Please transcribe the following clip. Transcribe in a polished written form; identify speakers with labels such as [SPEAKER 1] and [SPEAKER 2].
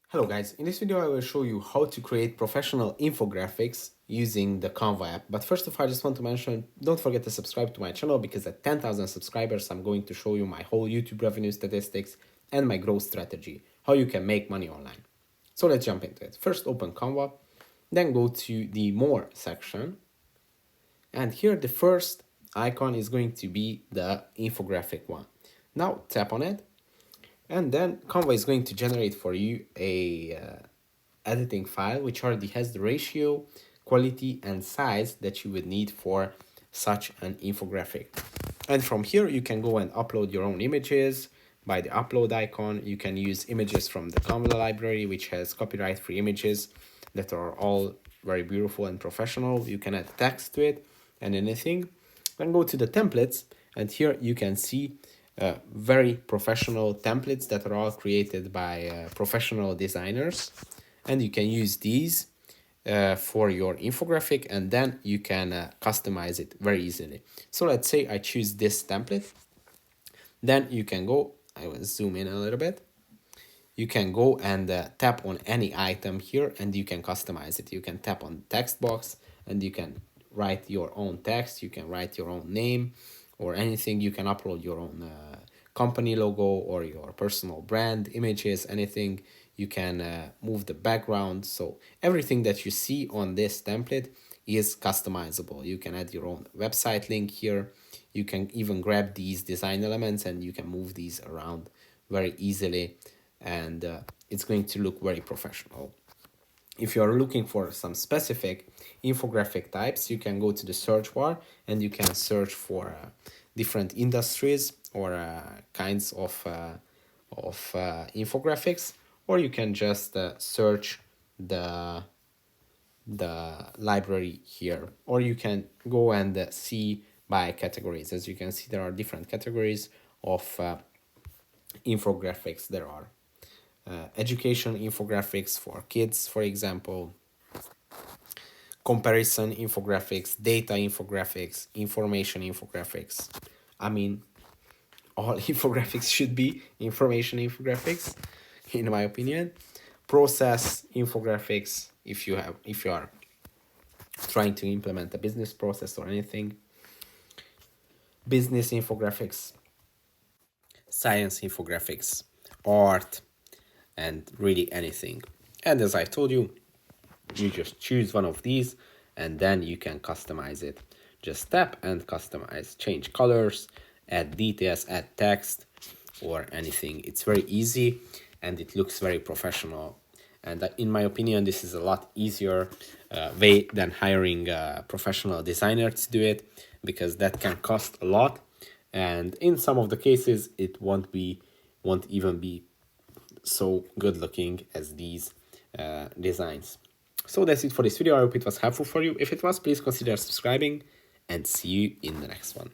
[SPEAKER 1] Hello guys, in this video I will show you how to create professional infographics using the Canva app. But first of all, I just want to mention, don't forget to subscribe to my channel because at 10,000 subscribers I'm going to show you my whole YouTube revenue statistics and my growth strategy, how you can make money online. So let's jump into it. First open Canva, then go to the More section, and here the first icon is going to be the infographic one. Now tap on it, and then Canva is going to generate for you a editing file which already has the ratio, quality, and size that you would need for such an infographic. And from here you can go and upload your own images by the upload icon. You can use images from the Canva library, which has copyright-free images that are all very beautiful and professional. You can add text to it and anything. Then go to the templates, and here you can see very professional templates that are all created by professional designers, and you can use these for your infographic, and then you can customize it very easily. So let's say I choose this template, then you can go, I will zoom in a little bit, you can go and tap on any item here and you can customize it. You can tap on text box and you can write your own text, you can write your own name or anything. You can upload your own company logo or your personal brand images, anything. You can move the background. So everything that you see on this template is customizable. You can add your own website link here. You can even grab these design elements and you can move these around very easily, and it's going to look very professional. If you are looking for some specific infographic types, you can go to the search bar and you can search for different industries or kinds of infographics, or you can just search the library here, or you can go and see by categories. As you can see, there are different categories of infographics. There are education infographics for kids, for example, comparison infographics, data infographics, information infographics. I mean, all infographics should be information infographics, in my opinion. Process infographics, if you are trying to implement a business process or anything. Business infographics, science infographics, art, and really anything. And as I told you, you just choose one of these and then you can customize it. Just tap and customize, change colors, add details, add text or anything. It's very easy and it looks very professional. And in my opinion, this is a lot easier way than hiring a professional designer to do it, because that can cost a lot. And in some of the cases, it won't even be so good looking as these designs. So that's it for this video. I hope it was helpful for you. If it was, please consider subscribing and see you in the next one.